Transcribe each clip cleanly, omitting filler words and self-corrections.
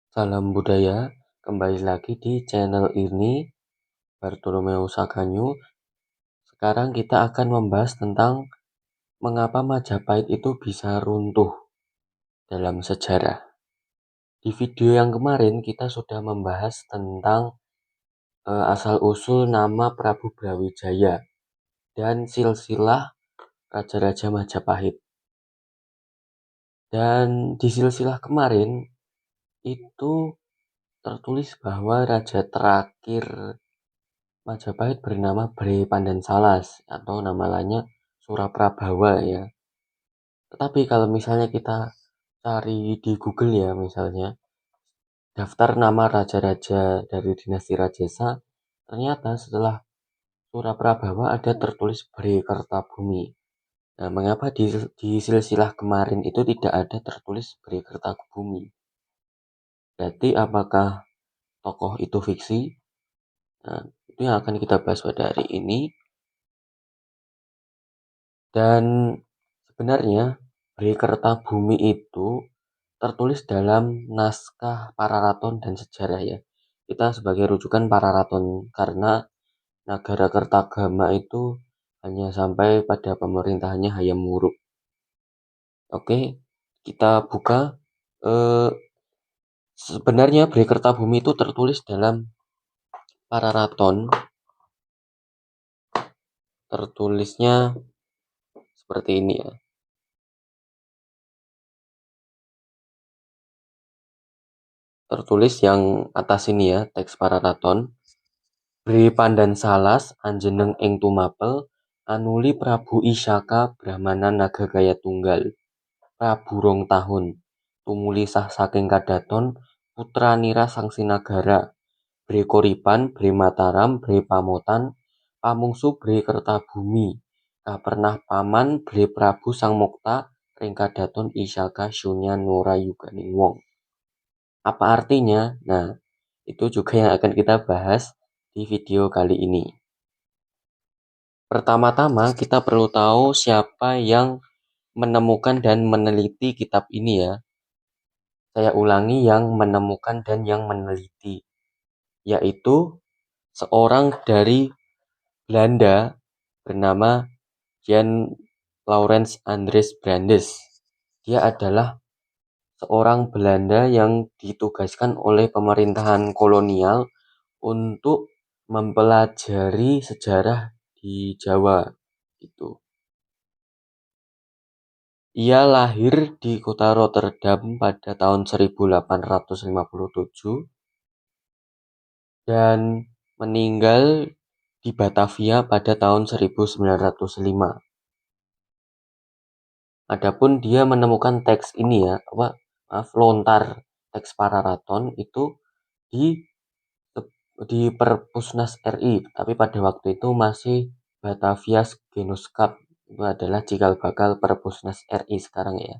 Salam budaya, kembali lagi di channel ini, Bartolomeo Saganyu. Sekarang kita akan membahas tentang mengapa Majapahit itu bisa runtuh dalam sejarah. Di video yang kemarin kita sudah membahas tentang asal-usul nama Prabu Brawijaya dan silsilah Raja-Raja Majapahit. Dan di silsilah kemarin itu tertulis bahwa raja terakhir Majapahit bernama Bre Pandansalas atau nama lainnya Suraprabawa ya. Tetapi kalau misalnya kita cari di Google ya misalnya daftar nama raja-raja dari dinasti Rajasa, ternyata setelah Suraprabawa ada tertulis Bre Kertabumi. Nah, mengapa di silsilah kemarin itu tidak ada tertulis Bre Kertabumi? Berarti apakah tokoh itu fiksi? Nah, itu yang akan kita bahas pada hari ini. Dan sebenarnya Bre Kertabumi itu tertulis dalam naskah Pararaton dan sejarah ya. Kita sebagai rujukan Pararaton karena Nagara Kertagama itu hanya sampai pada pemerintahannya Hayam Wuruk. Oke, kita buka. Sebenarnya Bre Kertabumi itu tertulis dalam Pararaton. Tertulisnya seperti ini ya. Tertulis yang atas ini ya, teks Pararaton. Bre Pandansalas anjeneng ing tumapel anuli Prabu Isyaka Brahmana Nagagaya Tunggal. Prabu rong tahun. Tumuli sah saking kadaton putranira sang sinagara. Bre Koripan, Bre Mataram, Bre Pamotan, pamungsu Bre Kertabumi. Kapernah paman Bre Prabu Sang Mokta ring kadaton Isyaka Syunya Norayuganing Wong. Apa artinya? Nah, itu juga yang akan kita bahas di video kali ini. Pertama-tama kita perlu tahu siapa yang menemukan dan meneliti kitab ini ya. Saya ulangi, yang menemukan dan yang meneliti, yaitu seorang dari Belanda bernama Jan Laurens Andries Brandes. Dia adalah seorang Belanda yang ditugaskan oleh pemerintahan kolonial untuk mempelajari sejarah di Jawa gitu. Ia lahir di kota Rotterdam pada tahun 1857 dan meninggal di Batavia pada tahun 1905. Adapun dia menemukan teks ini ya, lontar teks Pararaton itu di Perpusnas RI, tapi pada waktu itu masih Batavia Genootschap. Itu adalah cikal bakal Perpusnas RI sekarang ya.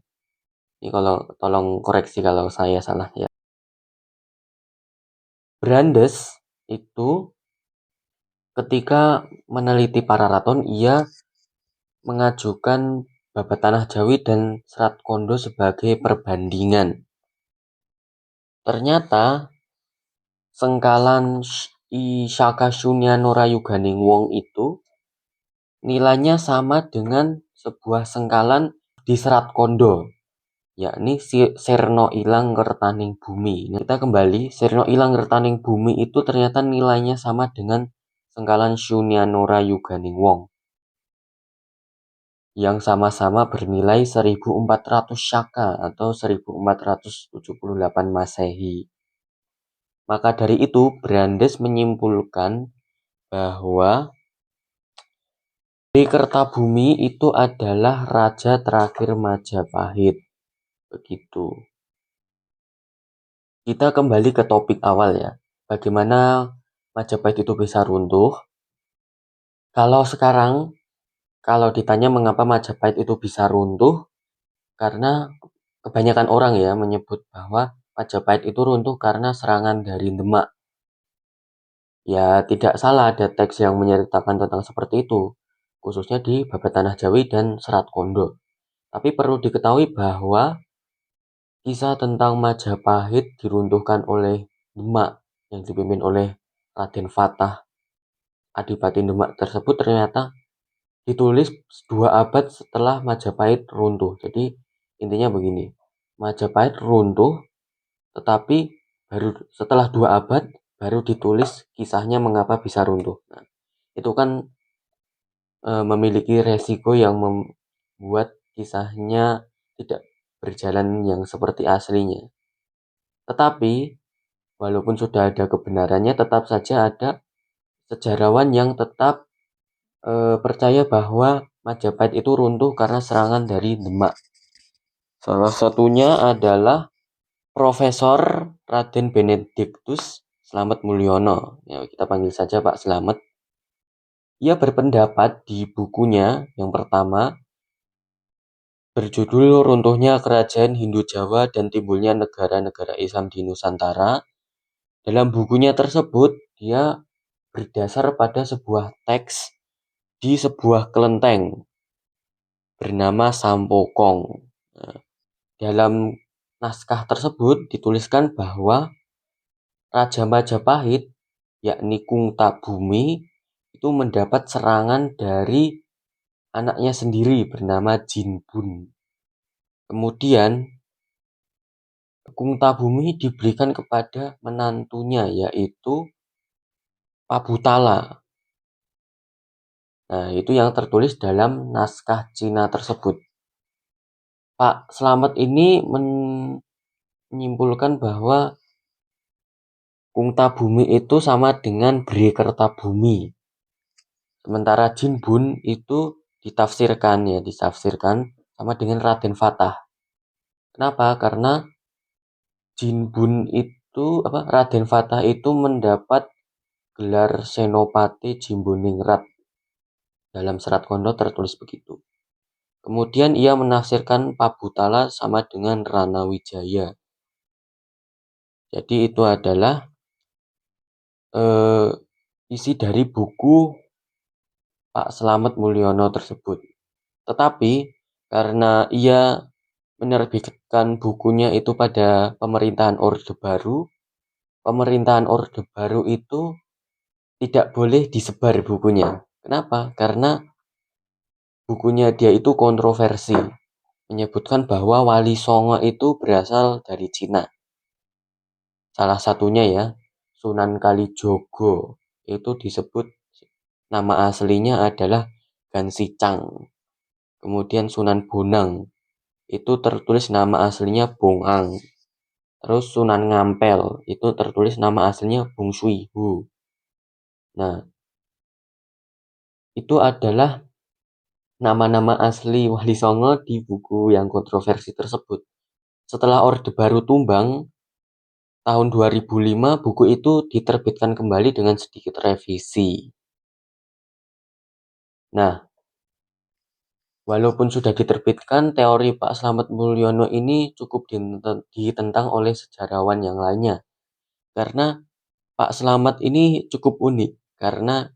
Ini kalau tolong koreksi kalau saya salah ya. Brandes itu ketika meneliti Pararaton, ia mengajukan Babat Tanah Jawi dan Serat Kondo sebagai perbandingan. Ternyata sengkalan Isyaka Syunya Norayuganing Wong itu nilainya sama dengan sebuah sengkalan di Serat Kondo, yakni Serno Ilang Kertaning Bumi. Nah, kita kembali, Serno Ilang Kertaning Bumi itu ternyata nilainya sama dengan sengkalan Syunya Norayuganing Wong, yang sama-sama bernilai 1400 Syaka atau 1478 Masehi. Maka dari itu, Brandes menyimpulkan bahwa Bre Kertabumi itu adalah raja terakhir Majapahit. Begitu. Kita kembali ke topik awal ya. Bagaimana Majapahit itu bisa runtuh? Kalau sekarang, kalau ditanya mengapa Majapahit itu bisa runtuh, karena kebanyakan orang ya menyebut bahwa Majapahit itu runtuh karena serangan dari Demak. Ya, tidak salah ada teks yang menyeritakan tentang seperti itu, khususnya di Babat Tanah Jawi dan Serat Kondo. Tapi perlu diketahui bahwa kisah tentang Majapahit diruntuhkan oleh Demak yang dipimpin oleh Raden Fatah, Adipati Demak tersebut ternyata ditulis 2 abad setelah Majapahit runtuh. Jadi intinya begini, Majapahit runtuh tetapi baru setelah 2 abad baru ditulis kisahnya mengapa bisa runtuh. Nah, itu kan memiliki resiko yang membuat kisahnya tidak berjalan yang seperti aslinya. Tetapi walaupun sudah ada kebenarannya, tetap saja ada sejarawan yang tetap percaya bahwa Majapahit itu runtuh karena serangan dari Demak. Salah satunya adalah Profesor Raden Benediktus Slamet Mulyono. Ya, kita panggil saja Pak Slamet. Ia berpendapat di bukunya yang pertama berjudul Runtuhnya Kerajaan Hindu Jawa dan Timbulnya Negara-negara Islam di Nusantara. Dalam bukunya tersebut, dia berdasar pada sebuah teks di sebuah kelenteng bernama Sampokong. Nah, dalam naskah tersebut dituliskan bahwa Raja Majapahit, yakni Kungtabumi, itu mendapat serangan dari anaknya sendiri bernama Jinbun. Kemudian Kungtabumi diberikan kepada menantunya, yaitu Pabutala. Nah, itu yang tertulis dalam naskah Cina tersebut. Pak Slamet ini menyimpulkan bahwa Kungtabumi itu sama dengan Bhre-Kertabumi. Sementara Jinbun itu ditafsirkan sama dengan Raden Fatah. Kenapa? Karena Raden Fatah itu mendapat gelar Senopati Jimboningrat. Dalam Serat Kondo tertulis begitu. Kemudian ia menafsirkan Pabutala sama dengan Rana Wijaya. Jadi itu adalah isi dari buku Pak Slamet Mulyono tersebut. Tetapi karena ia menerbitkan bukunya itu pada pemerintahan Orde Baru itu tidak boleh disebar bukunya. Kenapa? Karena bukunya dia itu kontroversi, menyebutkan bahwa Wali Songo itu berasal dari Cina. Salah satunya ya, Sunan Kalijogo itu disebut nama aslinya adalah Gansicang. Kemudian Sunan Bonang itu tertulis nama aslinya Bongang. Terus Sunan Ngampel itu tertulis nama aslinya Bung Suihu. Nah, itu adalah nama-nama asli Wali Songo di buku yang kontroversi tersebut. Setelah Orde Baru tumbang, tahun 2005 buku itu diterbitkan kembali dengan sedikit revisi. Nah, walaupun sudah diterbitkan, teori Pak Slamet Mulyono ini cukup ditentang oleh sejarawan yang lainnya. Karena Pak Slamet ini cukup unik, karena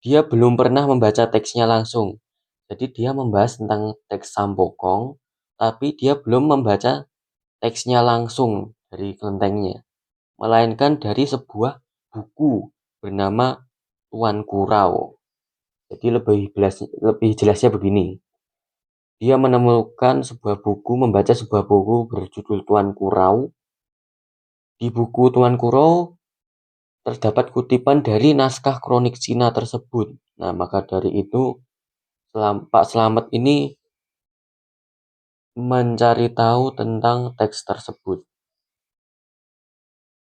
dia belum pernah membaca teksnya langsung. Jadi dia membahas tentang teks Sampokong, tapi dia belum membaca teksnya langsung dari kelentengnya. Melainkan dari sebuah buku bernama Tuan Kurau. Jadi lebih jelasnya begini. Dia membaca sebuah buku berjudul Tuan Kurau. Di buku Tuan Kurau terdapat kutipan dari naskah kronik Cina tersebut. Nah, maka dari itu Pak Slamet ini mencari tahu tentang teks tersebut.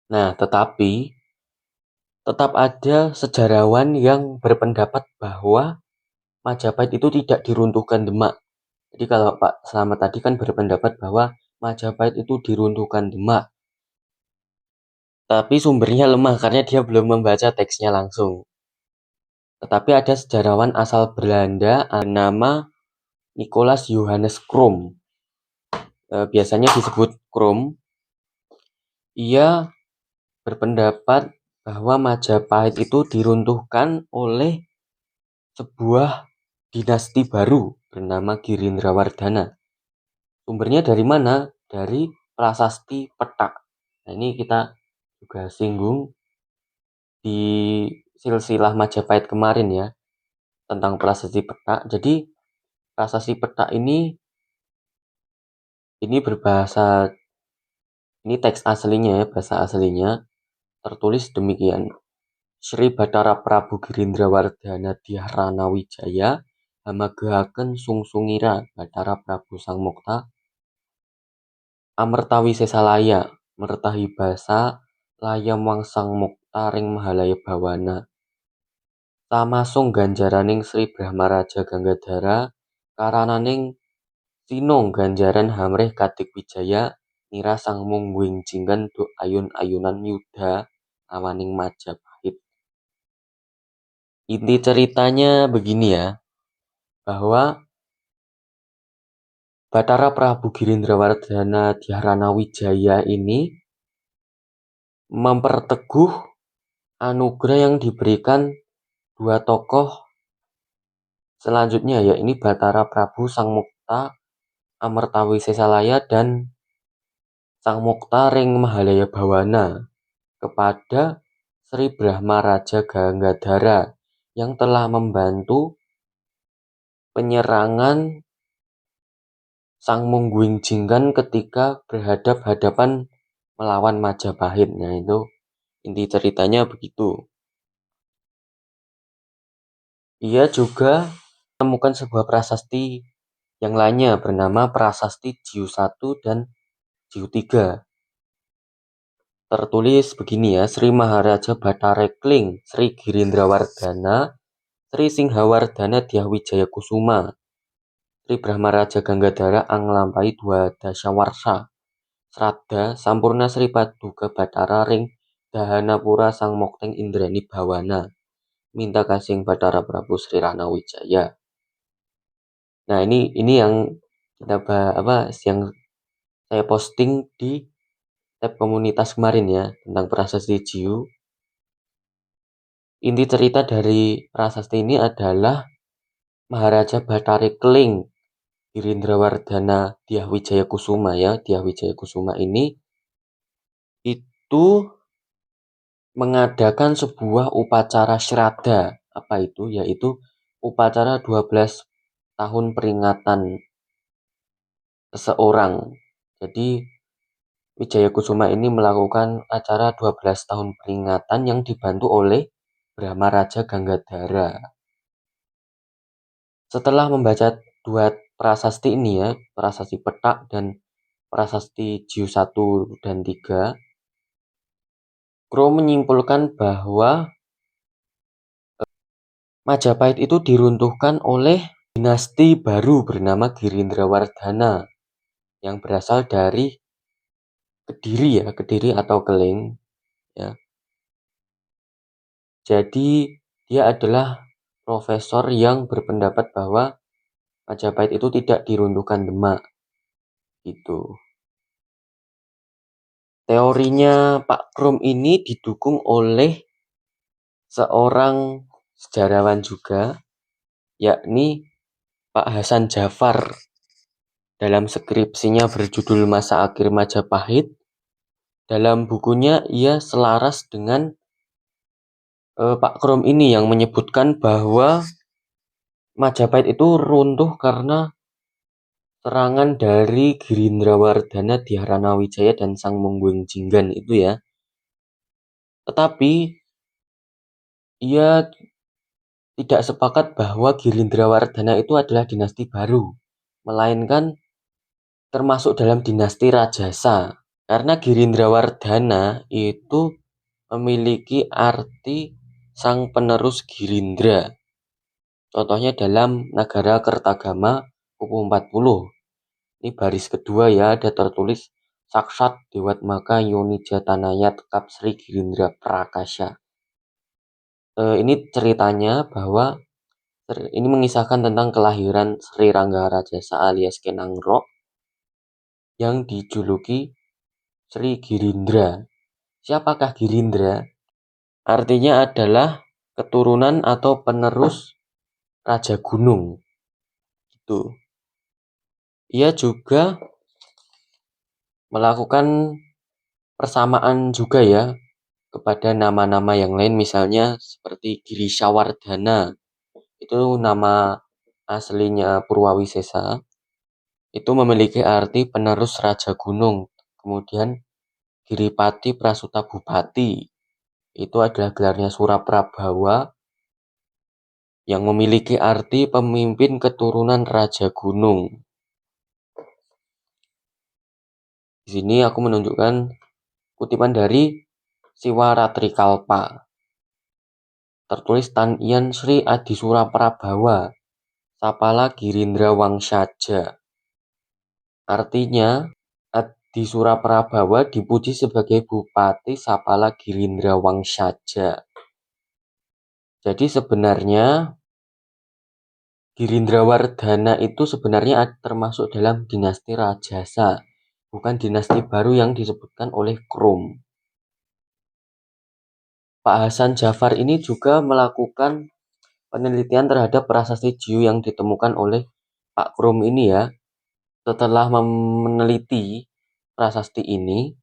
Nah, tetapi tetap ada sejarawan yang berpendapat bahwa Majapahit itu tidak diruntuhkan Demak. Jadi kalau Pak Slamet tadi kan berpendapat bahwa Majapahit itu diruntuhkan Demak. Tapi sumbernya lemah karena dia belum membaca teksnya langsung. Tetapi ada sejarawan asal Belanda bernama Nicolaas Johannes Crom. Biasanya disebut Crom. Ia berpendapat bahwa Majapahit itu diruntuhkan oleh sebuah dinasti baru bernama Girindrawardhana. Sumbernya dari mana? Dari prasasti Petak. Nah, ini kita juga singgung di silsilah Majapahit kemarin ya, tentang prasasti Petak. Jadi prasasti Petak ini berbahasa, ini teks aslinya ya, bahasa aslinya tertulis demikian. Sri Bathara Prabu Girindrawardhana Dhyarana Wijaya hamagehaken sungsungira Bathara Prabu Sang Mokta Amertawi Sesalaya mertahi basa layam wangsang mokta ring mahalaya bawana tamasung ganjaraning Sri Brahmaraja Ganggadhara karananing sinong ganjaran hamreh Kadik Wijaya nira sang mungguing jinggan duk ayun-ayunan yudha awaning Majapahit. Inti ceritanya begini ya, bahwa Bathara Prabu Girindrawardhana Dhyarana Wijaya ini memperteguh anugerah yang diberikan dua tokoh selanjutnya, yakni Bathara Prabu Sang Mokta Amertawi Sesalaya dan Sang Mokta ring Mahalaya Bawana kepada Sri Brahma Raja Ganggadhara yang telah membantu penyerangan Sang Mungguing Jinggan ketika berhadap-hadapan melawan Majapahit. Nah, itu inti ceritanya begitu. Ia juga menemukan sebuah prasasti yang lainnya bernama Prasasti Jiu 1 dan Jiu 3. Tertulis begini ya, Sri Maharaja Bathara Kling, Sri Girindrawardhana, Sri Singhawardhana Dyahwijaya Kusuma, Sri Brahmaraja Ganggadhara anglampahi dua dasyawarsa. Sraddha Sampurna Sri Paduka Bathara ring Dahanapura Sang Mokteng Indrani Bawana. Minta kasing Bathara Prabu Sri Rana Wijaya. Nah, ini yang kita yang saya posting di tab komunitas kemarin ya, tentang prasasti Jiu. Inti cerita dari prasasti ini adalah Maharaja Bathara Kling Girindrawardhana Dyahwijaya Kusuma ya, Dyahwijaya Kusuma ini itu mengadakan sebuah upacara Shraddha. Apa itu? Yaitu upacara 12 tahun peringatan seseorang. Jadi Wijaya Kusuma ini melakukan acara 12 tahun peringatan yang dibantu oleh Brahma Raja Ganggadhara. Setelah membaca dua prasasti ini ya, prasasti Petak dan prasasti Jiu 1 dan 3, Crow menyimpulkan bahwa Majapahit itu diruntuhkan oleh dinasti baru bernama Girindrawardhana yang berasal dari Kediri ya, Kediri atau Keling ya. Jadi dia adalah profesor yang berpendapat bahwa Majapahit itu tidak diruntuhkan Demak gitu. Teorinya Pak Krom ini didukung oleh seorang sejarawan juga, yakni Pak Hasan Jafar. Dalam skripsinya berjudul Masa Akhir Majapahit, dalam bukunya ia selaras dengan Pak Krom ini yang menyebutkan bahwa Majapahit itu runtuh karena serangan dari Girindrawardhana Dhyarana Wijaya dan Sang Mungguing Jinggan itu ya. Tetapi ia tidak sepakat bahwa Girindrawardhana itu adalah dinasti baru, melainkan termasuk dalam dinasti Rajasa. Karena Girindrawardhana itu memiliki arti sang penerus Girindra. Contohnya dalam Nagara Kertagama Kupu 40. Ini baris kedua ya, ada tertulis Saksat Dewatmaka Yonija Tanayat Kap Sri Girindra Prakasya. Ini ceritanya bahwa ini mengisahkan tentang kelahiran Sri Rangga Rajasa alias Kenangrok yang dijuluki Sri Girindra. Siapakah Girindra? Artinya adalah keturunan atau penerus Raja Gunung. Gitu. Ia juga melakukan persamaan juga ya kepada nama-nama yang lain, misalnya seperti Girishawardhana, itu nama aslinya Purwawisesa, itu memiliki arti penerus Raja Gunung. Kemudian Giripati Prasuta Bupati, itu adalah gelarnya Suraprabawa yang memiliki arti pemimpin keturunan Raja Gunung. Di sini aku menunjukkan kutipan dari Siwaratrikalpa. Tertulis Tan Ian Sri Adi Suraprabawa, Sapala Girindra Wangsaja. Artinya, Adi Suraprabawa dipuji sebagai Bupati Sapala Girindra Wangsaja. Jadi sebenarnya Girindrawardhana itu sebenarnya termasuk dalam dinasti Rajasa, bukan dinasti baru yang disebutkan oleh Krum. Pak Hasan Jafar ini juga melakukan penelitian terhadap prasasti Jiu yang ditemukan oleh Pak Krum ini ya. Setelah meneliti prasasti ini,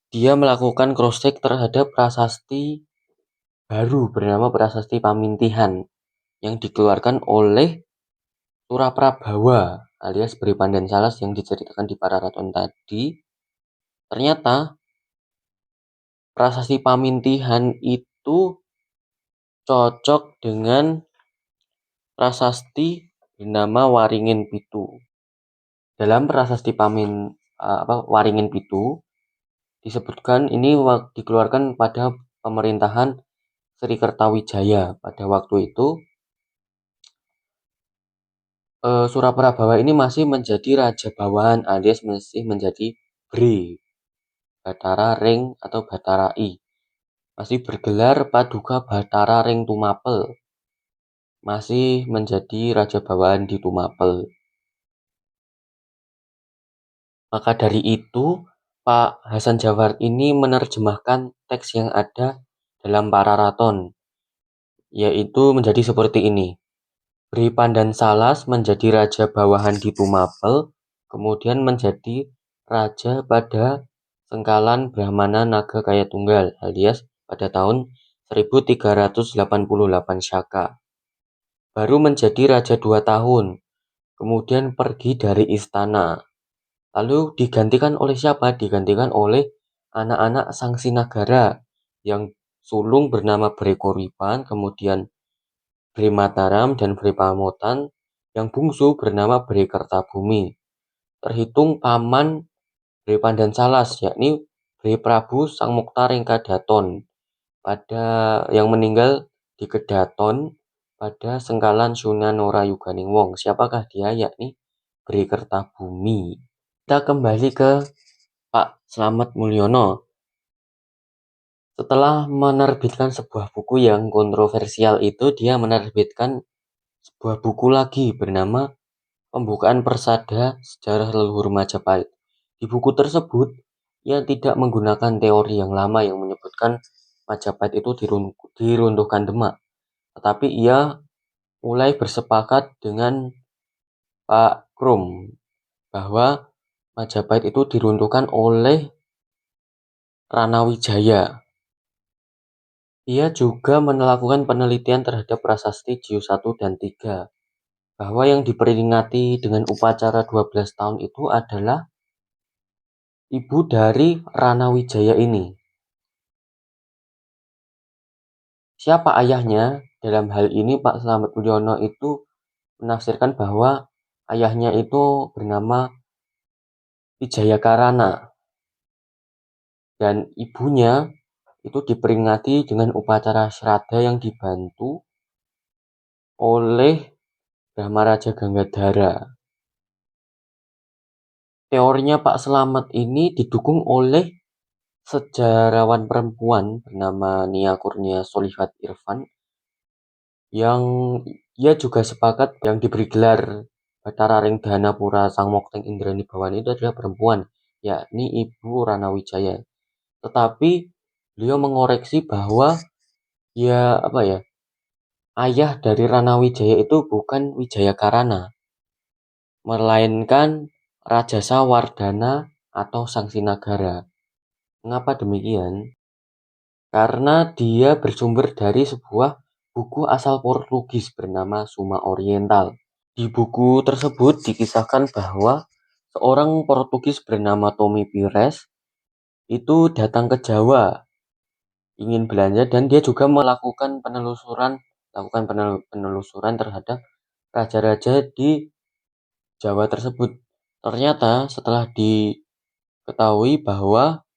dia melakukan cross-check terhadap prasasti baru bernama Prasasti Pamintihan yang dikeluarkan oleh Suraprabawa alias Bri Pandan Salas yang diceritakan di Pararaton tadi. Ternyata prasasti Pamintihan itu cocok dengan prasasti bernama Waringin Pitu. Dalam prasasti Waringin Pitu disebutkan ini dikeluarkan pada pemerintahan Sri Kertawijaya. Pada waktu itu Suraprabawa ini masih menjadi raja bawahan alias masih menjadi Bre, Batara Ring atau Batara I. Masih bergelar Paduka Batara Ring Tumapel. Masih menjadi raja bawahan di Tumapel. Maka dari itu, Pak Hasan Jafar ini menerjemahkan teks yang ada dalam Pararaton, yaitu menjadi seperti ini. Bri Pandan Salas menjadi raja bawahan di Tumapel, kemudian menjadi raja pada Sengkalan Brahmana Naga Kaya Tunggal alias pada tahun 1388 Syaka. Baru menjadi raja 2 tahun, kemudian pergi dari istana. Lalu digantikan oleh siapa? Digantikan oleh anak-anak Sang Sinagara yang sulung bernama Bre Koripan, kemudian Bre Mataram dan Bre Pamotan, yang bungsu bernama Bre Kertabumi. Terhitung paman Bre Pandan Salas, yakni Bre Prabu Sang Mukhtar Kedaton yang meninggal di Kedaton pada Sengkalan Sunan Norayuganingwong. Siapakah dia? Yakni Bre Kertabumi. Kita kembali ke Pak Slamet Mulyono. Setelah menerbitkan sebuah buku yang kontroversial itu, dia menerbitkan sebuah buku lagi bernama Pembukaan Persada Sejarah Leluhur Majapahit. Di buku tersebut, ia tidak menggunakan teori yang lama yang menyebutkan Majapahit itu diruntuhkan Demak. Tetapi ia mulai bersepakat dengan Pak Krum bahwa Majapahit itu diruntuhkan oleh Ranawijaya. Ia juga melakukan penelitian terhadap prasasti Jiu 1 dan 3, bahwa yang diperingati dengan upacara 12 tahun itu adalah ibu dari Ranawijaya ini. Siapa ayahnya? Dalam hal ini Pak Slamet Mulyono itu menafsirkan bahwa ayahnya itu bernama Wijayakarana dan ibunya itu diperingati dengan upacara sraddha yang dibantu oleh Brahmaraja Ganggadhara. Teorinya Pak Slamet ini didukung oleh sejarawan perempuan bernama Nia Kurnia Solihat Irfan yang ia juga sepakat yang diberi gelar Batara Ring Dhanapura Sang Mokteng Indrani Bawani itu adalah perempuan, yakni Ibu Ranawijaya. Tetapi beliau mengoreksi bahwa ayah dari Ranawijaya itu bukan Wijayakarana, melainkan Rajasa Wardana atau sanksi nagara. Mengapa demikian? Karena dia bersumber dari sebuah buku asal Portugis bernama Suma Oriental. Di buku tersebut dikisahkan bahwa seorang Portugis bernama Tommy Pires itu datang ke Jawa ingin belanja dan dia juga melakukan penelusuran terhadap raja-raja di Jawa tersebut. Ternyata setelah diketahui bahwa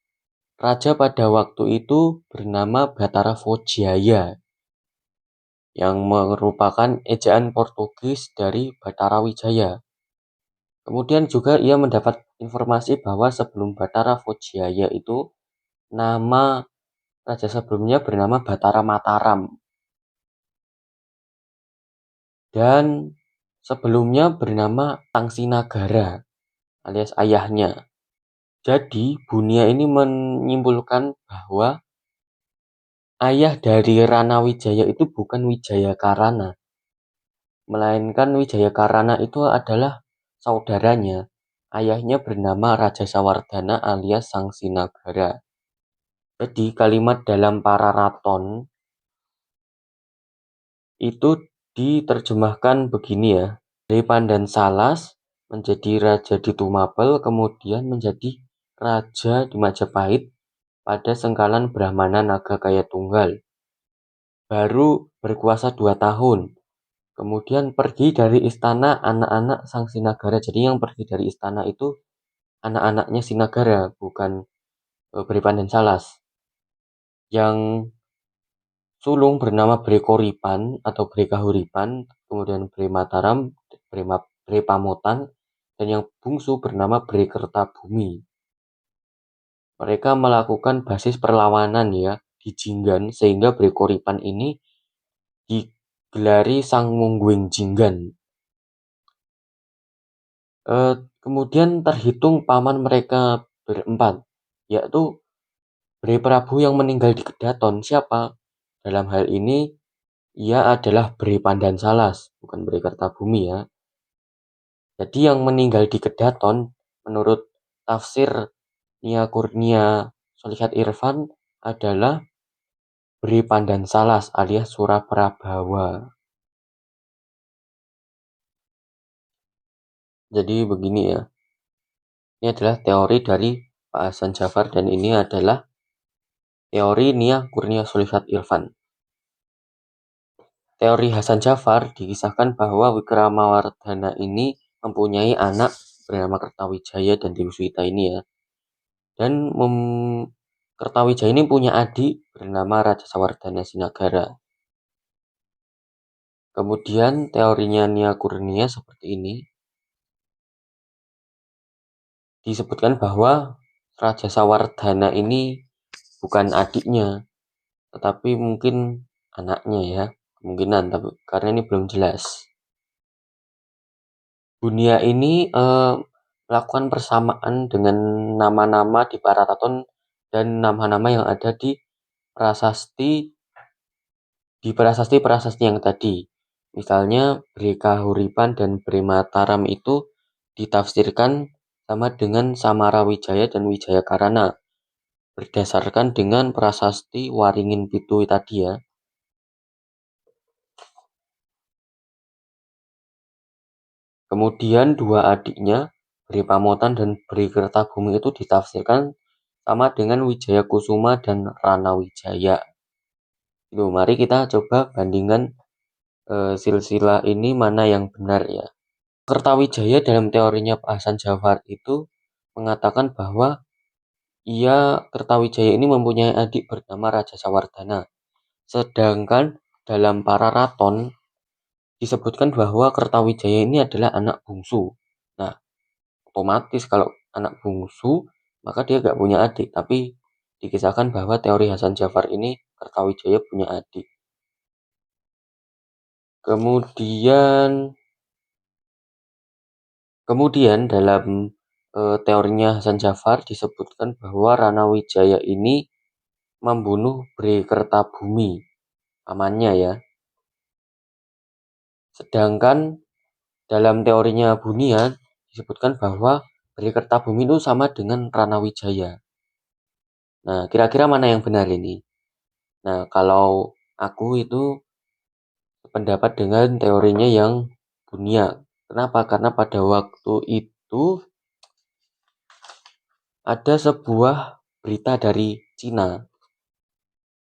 raja pada waktu itu bernama Batara Fojaya yang merupakan ejaan Portugis dari Batara Wijaya. Kemudian juga ia mendapat informasi bahwa sebelum Batara Fojaya itu nama raja sebelumnya bernama Batara Mataram. Dan sebelumnya bernama Tangsi Nagara alias ayahnya. Jadi Bunia ini menyimpulkan bahwa ayah dari Rana Wijaya itu bukan Wijaya Karana, melainkan Wijaya Karana itu adalah saudaranya. Ayahnya bernama Raja Sawardana alias Sang Sinagara. Jadi kalimat dalam Pararaton itu diterjemahkan begini ya. Dari Pandan Salas menjadi raja di Tumapel, kemudian menjadi raja di Majapahit pada Sengkalan Brahmana Naga Kaya Tunggal. Baru berkuasa 2 tahun. Kemudian pergi dari istana anak-anak Sang Sinagara. Jadi yang pergi dari istana itu anak-anaknya Sinagara, bukan Beri Pandan Salas. Yang sulung bernama Bre Koripan atau Bre Kahuripan, kemudian Bre Mataram, Bre Pamotan, dan yang bungsu bernama Bre Kertabumi. Mereka melakukan basis perlawanan ya di Jinggan sehingga Bre Koripan ini digelari Sang Mungguing Jinggan. Kemudian terhitung paman mereka berempat, yaitu Bre Prabu yang meninggal di Kedaton. Siapa? Dalam hal ini ia adalah Bre Pandan Salas, bukan Bre Kertabumi ya. Jadi yang meninggal di Kedaton menurut tafsir Nia Kurnia Solihat Irfan adalah Bre Pandan Salas alias Suraprabawa. Jadi begini ya. Ini adalah teori dari Pak Hasan Jafar dan ini adalah teori Nia Kurnia Solihat Irfan. Teori Hasan Jafar dikisahkan bahwa Wikramawardhana ini mempunyai anak bernama Kertawijaya dan Dewi Suwita ini ya. Dan Kertawijaya ini punya adik bernama Raja Sawardana Sinagara. Kemudian teorinya Nia Kurnia seperti ini. Disebutkan bahwa Raja Sawardana ini bukan adiknya, tetapi mungkin anaknya ya. Kemungkinan, tapi karena ini belum jelas. Bunia ini melakukan persamaan dengan nama-nama di Pararaton dan nama-nama yang ada di prasasti yang tadi. Misalnya Bre Kahuripan dan Bre Mataram itu ditafsirkan sama dengan Samara Wijaya dan Wijaya Karana berdasarkan dengan prasasti Waringin Pitu tadi ya. Kemudian dua adiknya Bre Pamotan dan Bre Kertabumi itu ditafsirkan sama dengan Wijaya Kusuma dan Rana Wijaya. Itu mari kita coba bandingkan silsilah ini mana yang benar ya. Kertawijaya dalam teorinya Pak Hasan Jafar itu mengatakan bahwa Kertawijaya ini mempunyai adik bernama Raja Sawardana. Sedangkan dalam Pararaton disebutkan bahwa Kertawijaya ini adalah anak bungsu. Nah, otomatis kalau anak bungsu maka dia gak punya adik, tapi dikisahkan bahwa teori Hasan Jafar ini Kertawijaya punya adik. Kemudian dalam teorinya Hasan Jafar disebutkan bahwa Rana Wijaya ini membunuh Bre Kertabumi, pamannya ya. Sedangkan dalam teorinya Bunia disebutkan bahwa Bri Kertabumi itu sama dengan Ranawijaya. Nah, kira-kira mana yang benar ini? Nah, kalau aku itu pendapat dengan teorinya yang Bunia. Kenapa? Karena pada waktu itu ada sebuah berita dari Cina.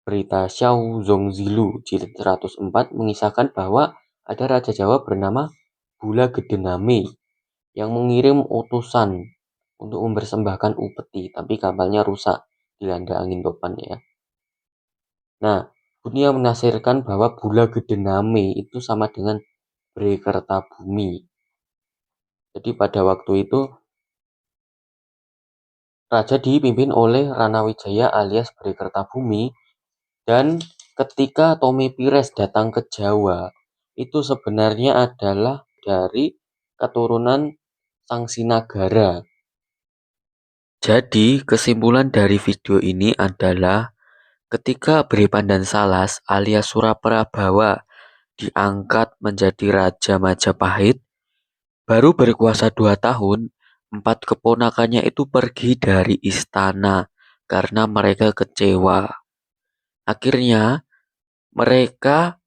Berita Xiao Zongzilu jilid 104 mengisahkan bahwa ada Raja Jawa bernama Bula Gedename yang mengirim utusan untuk mempersembahkan upeti, tapi kapalnya rusak dilanda angin topan ya. Nah, Bunia menafsirkan bahwa Bula Gedename itu sama dengan Bri Kertabumi. Jadi pada waktu itu raja dipimpin oleh Ranawijaya alias Bri Kertabumi, dan ketika Tommy Pires datang ke Jawa, itu sebenarnya adalah dari keturunan Sang Sinagara. Jadi kesimpulan dari video ini adalah ketika Bri Pandansalas alias Suraprabawa diangkat menjadi Raja Majapahit, baru berkuasa 2 tahun, 4 keponakannya itu pergi dari istana karena mereka kecewa. Akhirnya, mereka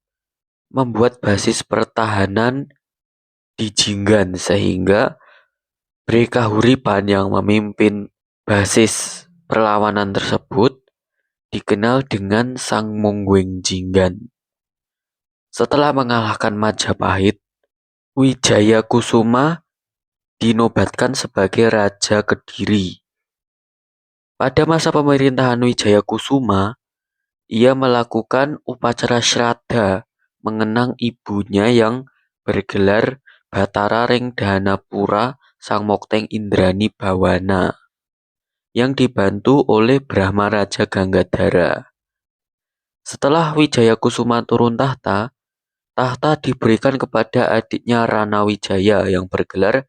membuat basis pertahanan di Jinggan sehingga Bri Kahuripan yang memimpin basis perlawanan tersebut dikenal dengan Sang Mungguing Jinggan. Setelah mengalahkan Majapahit, Wijaya Kusuma dinobatkan sebagai Raja Kediri. Pada masa pemerintahan Wijaya Kusuma, ia melakukan upacara Shraddha mengenang ibunya yang bergelar Batara Ringdanapura Sang Mokteng Indrani Bawana yang dibantu oleh Brahma Raja Ganggadhara. Setelah Wijaya Kusuma turun tahta, tahta diberikan kepada adiknya Ranawijaya yang bergelar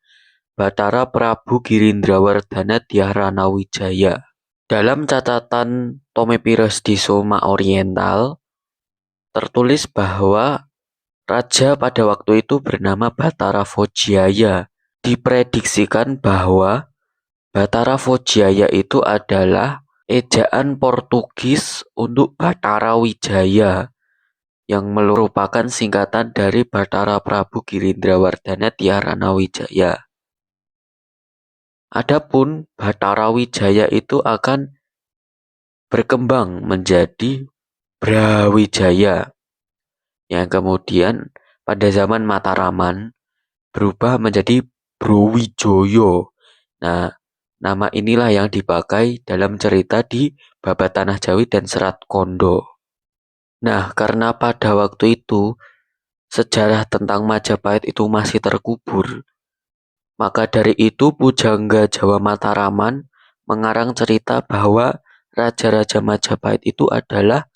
Batara Prabu Girindrawardhana Dyah Ranawijaya. Dalam catatan Tommy Pires di Soma Oriental, tertulis bahwa raja pada waktu itu bernama Batara Fojiyaya. Diprediksikan bahwa Batara Fojiyaya itu adalah ejaan Portugis untuk Batara Wijaya yang merupakan singkatan dari Batara Prabu Girindrawardhana Dyah Ranawijaya. Adapun Batara Wijaya itu akan berkembang menjadi Brawijaya yang kemudian pada zaman Mataraman berubah menjadi Bruwijoyo. Nah, nama inilah yang dipakai dalam cerita di Babat Tanah Jawi dan Serat Kondo. Nah, karena pada waktu itu sejarah tentang Majapahit itu masih terkubur, maka dari itu Pujangga Jawa Mataraman mengarang cerita bahwa raja-raja Majapahit itu adalah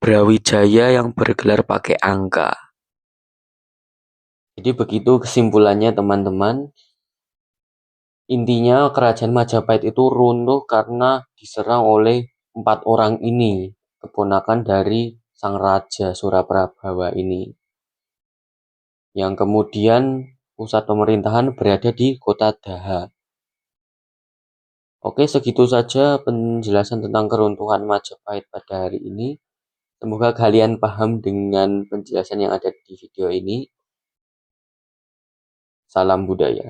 Brawijaya yang bergelar pakai angka. Jadi begitu kesimpulannya teman-teman. Intinya kerajaan Majapahit itu runtuh karena diserang oleh 4 orang ini, keponakan dari sang raja Suraprabawa ini. Yang kemudian pusat pemerintahan berada di kota Daha. Oke, segitu saja penjelasan tentang keruntuhan Majapahit pada hari ini. Semoga kalian paham dengan penjelasan yang ada di video ini. Salam budaya.